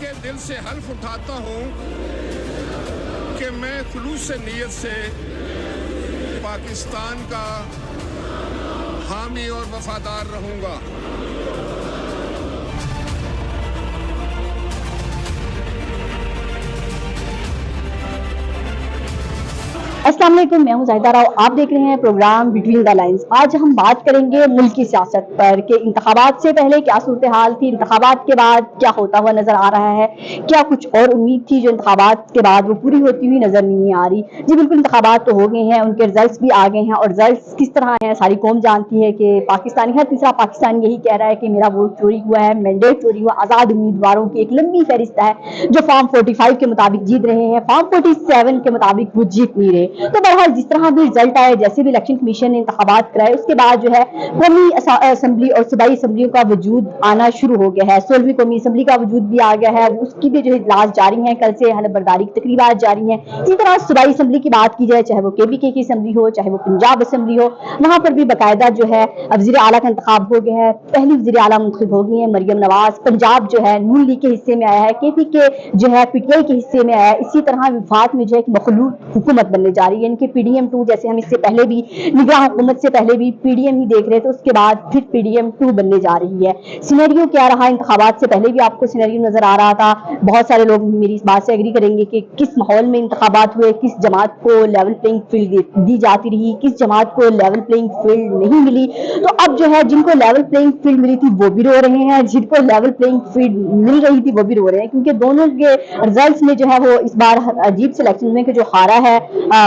के दिल से हल्फ उठाता हूँ कि मैं खुलूस नीयत से पाकिस्तान का हामी और वफादार रहूँगा। अस्सलाम वालेकुम, मैं हूं जाहिदा राव। आप देख रहे हैं प्रोग्राम बिटवीन द लाइंस। आज हम बात करेंगे मुल्क की सियासत पर कि इंतखाबात से पहले क्या सूरत हाल थी, इंतखाबात के बाद क्या होता हुआ नजर आ रहा है, क्या कुछ और उम्मीद थी जो इंतखाबात के बाद वो पूरी होती हुई नजर नहीं आ रही। जी बिल्कुल, इंतखाबात तो हो गए हैं, उनके रिजल्ट भी आ गए हैं और रिजल्ट किस तरह हैं सारी कौम जानती है कि पाकिस्तानी हर तीसरा पाकिस्तानी यही कह रहा है कि मेरा वोट चोरी हुआ है, मैंडेट चोरी हुआ। आज़ाद उम्मीदवारों की एक लंबी फहरिस्त है जो फॉर्म 45 के मुताबिक जीत रहे हैं, फॉर्म 47 के मुताबिक वो जीत नहीं रहे। तो बहरहाल जिस तरह भी रिजल्ट आए, जैसे भी इलेक्शन कमीशन ने इंतखाबात कराए, उसके बाद जो है कौमी असम्बली और सूबाई असम्बलियों का वजूद आना शुरू हो गया है। 16वीं कौमी असम्बली का वजूद भी आ गया है, उसकी भी जो इजलास जारी है, कल से हलफ बर्दारी की तकरीबात जारी हैं। इसी तरह सूबाई असम्बली की बात की जाए, चाहे वो KPK की असम्बली हो, चाहे वो पंजाब असम्बली हो, वहां पर भी बाकायदा जो है वज़ीर आला का इंतखाब हो गया है। पहली वज़ीर आला मुंतखब हो गई है मरियम नवाज। पंजाब जो है नून लीग के हिस्से में आया है, KPK जो है PTI के हिस्से में आया है। इसी तरह विफाक में जो है मखलूत हुकूमत बनने जा रही है, इनके PDM2, जैसे हम इससे पहले भी निगरान हुकूमत से पहले भी PDM ही देख रहे थे, उसके बाद फिर PDM2 बनने जा रही है। सिनेरियो क्या रहा, इंतखाबात से पहले भी आपको सिनेरियो नजर आ रहा था। बहुत सारे लोग मेरी इस बात से एग्री करेंगे कि किस माहौल में इंतखाबात हुए, किस जमात को लेवल प्लेइंग फील्ड दी जाती रही, किस जमात को लेवल प्लेइंग फील्ड नहीं मिली। तो अब जो है जिनको लेवल प्लेइंग फील्ड मिली थी वो भी रो रहे हैं, जिनको लेवल प्लेइंग फील्ड मिल रही थी वो भी रो रहे हैं, क्योंकि दोनों के रिजल्ट्स में जो है वो इस बार अजीब सिलेक्शन में जो हारा है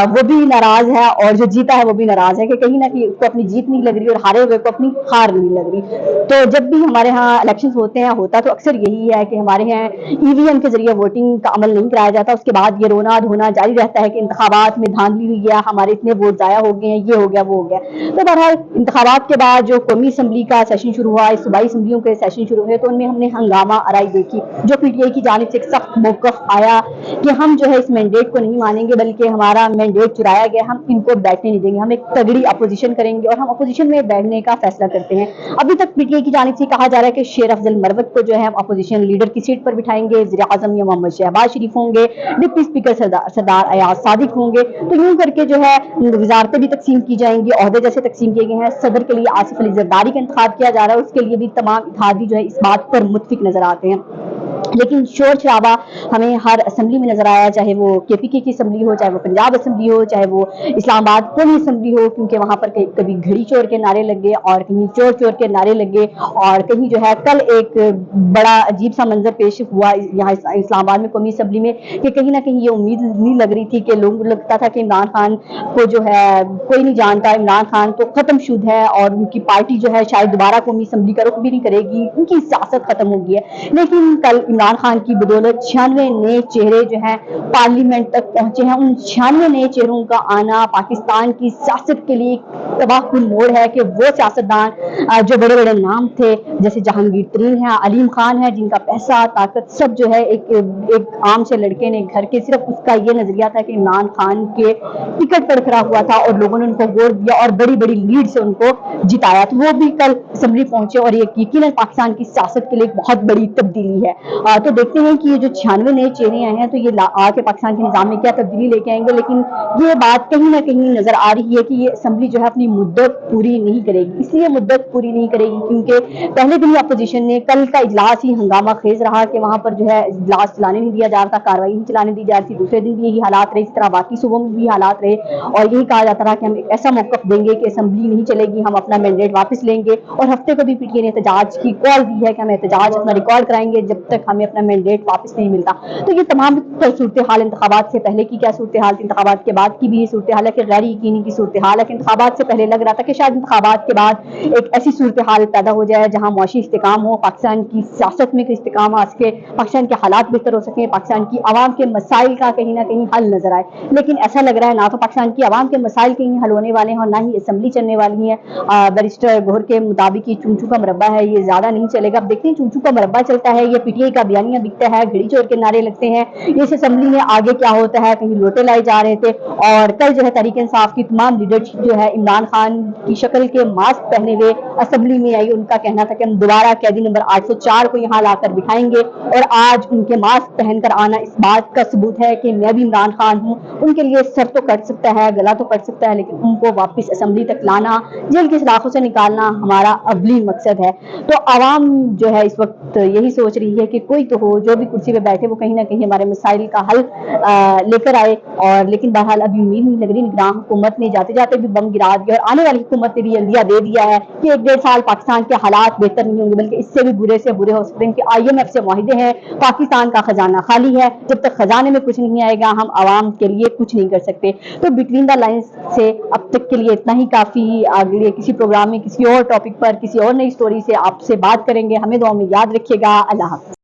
वो भी नाराज है और जो जीता है वो भी नाराज है कि कहीं ना कहीं उसको अपनी जीत नहीं लग रही और हारे हुए को अपनी हार नहीं लग रही। तो जब भी हमारे यहाँ इलेक्शन होते हैं, होता तो अक्सर यही है कि हमारे यहाँ EVM के जरिए वोटिंग का अमल नहीं कराया जाता। उसके बाद ये रोना धोना जारी रहता है कि इंतखाबात में धांधली हुई है, हमारे इतने वोट जाया हो गए हैं, ये हो गया वो हो गया। तो बहरहाल इंतखाबात के बाद जो कौमी असम्बली का सेशन शुरू हुआ, सूबाई असम्बलियों के सेशन शुरू हुए, तो उनमें हमने हंगामा आराई देखी। जो PTI की जानिब से एक सख्त मौक़िफ़ आया कि हम जो है इस मैंडेट को नहीं मानेंगे, बल्कि हमारा मैंडेट चुराया गया, हम इनको बैठने नहीं देंगे, हम एक तगड़ी अपोजिशन करेंगे और हम अपोजिशन में बैठने का फैसला करते हैं। अभी तक PTI की जानिब से कहा जा रहा है कि शेर अफजल मरवत को जो है हम अपोजिशन लीडर की सीट पर बिठाएंगे, वज़ीर आज़म या मोहम्मद शहबाज शरीफ होंगे, डिप्टी स्पीकर सरदार अयाज सादिक होंगे। तो यूं करके जो है वजारतें भी तकसीम की जाएंगी, ओहदे जैसे तकसीम किए गए हैं। सदर के लिए आसिफ अली जरदारी का इंतखाब किया जा रहा है, उसके लिए भी तमाम इत्तेहादी जो है इस बात पर मुत्फिक नजर आते हैं। लेकिन शोर शराबा हमें हर असम्बली में नजर आया, चाहे वो KPK की असम्बली हो, चाहे वो पंजाब असम्बली हो, चाहे वो इस्लामाबाद कौमी असम्बली हो, क्योंकि वहां पर कभी घड़ी चोर के नारे लगे और कहीं चोर चोर के नारे लगे और कहीं जो है कल एक बड़ा अजीब सा मंजर पेश हुआ यहाँ इस्लामाबाद में कौमी असम्बली में कि कहीं ना कहीं ये उम्मीद नहीं लग रही थी कि लोगों को लगता था कि इमरान खान को जो है कोई नहीं जानता, इमरान खान तो खत्म शुदा है और उनकी पार्टी जो है शायद दोबारा कौमी असम्बली का रुख भी नहीं करेगी, उनकी सियासत खत्म हो गई है। लेकिन कल इमरान खान की बदौलत 96 नए चेहरे जो हैं पार्लियामेंट तक पहुंचे हैं। उन 96 नए चेहरों का आना पाकिस्तान की सियासत के लिए तबाहकुन मोड़ है कि वो सियासतदान जो बड़े बड़े नाम थे, जैसे जहांगीर तरीन है, अलीम खान है, जिनका पैसा ताकत सब जो है एक आम से लड़के ने घर के, सिर्फ उसका ये नजरिया था कि इमरान खान के टिकट पर खड़ा हुआ था और लोगों ने उनको वोट दिया और बड़ी बड़ी लीड से उनको जिताया, तो वो भी कल असेंबली पहुंचे और ये यकीनन पाकिस्तान की सियासत के लिए एक बहुत बड़ी तब्दीली है। तो देखते हैं कि ये जो 96 नए चेहरे आए हैं तो ये आके पाकिस्तान के निजाम में क्या तब्दीली लेके आएंगे। लेकिन ये बात कहीं ना कहीं नजर आ रही है कि ये असेंबली जो है अपनी मुद्दत पूरी नहीं करेगी। इसलिए मुद्दत पूरी नहीं करेगी क्योंकि पहले दिन अपोजिशन ने, कल का इजलास ही हंगामा खेज रहा कि वहां पर जो है इजलास चलाने नहीं दिया जा रहा था, कार्रवाई नहीं चलाने दी जा रही थी। दूसरे दिन भी यही हालात रहे, इस तरह बाकी सूबों में भी हालात रहे और यही कहा जाता रहा कि हम एक ऐसा मौक़िफ़ देंगे कि असेंबली नहीं चलेगी, हम अपना मैंडेट वापस लेंगे। और हफ्ते को भी PTI ने एहतजाज की कॉल दी है कि हम एहतजाज अपना रिकॉर्ड कराएंगे जब तक हमें अपना मैंडेट वापस नहीं मिलता। तो ये तमाम सूरत हाल, इंतखाबात से पहले की क्या सूरत हाल थी, इंतखाबात के बाद की भी ये सूरत हाल है कि गैर यकीनी की सूरत हाल है कि इंतखाबात से पहले लग रहा था कि शायद इंतखाबात के बाद एक ऐसी सूरत हाल पैदा हो जाए जहां मुआशी इस्तेकाम हो, पाकिस्तान की सियासत में इस्तेकाम आ सके, पाकिस्तान के हालात बेहतर हो सके, पाकिस्तान की आवाम के मसाइल का कहीं ना कहीं हल नजर आए। लेकिन ऐसा लग रहा है ना तो पाकिस्तान की आवाम के मसाइल कहीं हल होने वाले हैं और ना ही असेंबली चलने वाली है। बैरिस्टर गोहर के मुताबिक ये चूचू का मरबा है, ये ज्यादा नहीं चलेगा। अब देखते हैं चूचू का मरबा चलता है, ये PTI का بیانیہ بکتا ہے, گھڑی چور کے نعرے لگتے ہیں. اس اسمبلی میں آگے کیا ہوتا ہے, کہیں لوٹے لائے جا رہے تھے. اور کل جو ہے تحریک انصاف کی تمام لیڈرشپ جو ہے عمران خان کی شکل کے ماسک پہنے ہوئے اسمبلی میں آئی. ان کا کہنا تھا کہ ہم دوبارہ قیدی نمبر 804 کو یہاں لا کر بٹھائیں گے, اور آج ان کے ماسک پہن کر آنا اس بات کا ثبوت ہے کہ میں بھی عمران خان ہوں. ان کے لیے سر تو کٹ سکتا ہے, گلا تو کٹ سکتا ہے, لیکن ان کو واپس اسمبلی تک لانا, جیل کی سلاخوں سے نکالنا ہمارا اولین مقصد ہے. تو عوام جو ہے اس وقت یہی سوچ رہی ہے کہ کوئی تو ہو جو بھی کرسی پہ بیٹھے, وہ کہیں نہ کہیں ہمارے مسائل کا حل لے کر آئے. اور لیکن بہرحال ابھی امید نہیں لگ رہی. نگراں حکومت نے جاتے جاتے بھی بم گرا دیا, اور آنے والی حکومت نے بھی عندیہ دے دیا ہے کہ 1-1.5 سال پاکستان کے حالات بہتر نہیں ہوں گے, بلکہ اس سے بھی برے ہو سکتے ہیں, کہ IMF سے معاہدے ہیں, پاکستان کا خزانہ خالی ہے, جب تک خزانے میں کچھ نہیں آئے گا ہم عوام کے لیے کچھ نہیں کر سکتے. تو بٹوین دا لائنز سے اب تک کے لیے اتنا ہی کافی. اگلے کسی پروگرام میں کسی اور ٹاپک پر کسی اور نئی سٹوری سے آپ سے بات کریں گے. ہمیں دعاؤں میں یاد رکھیے گا. اللہ حافظ.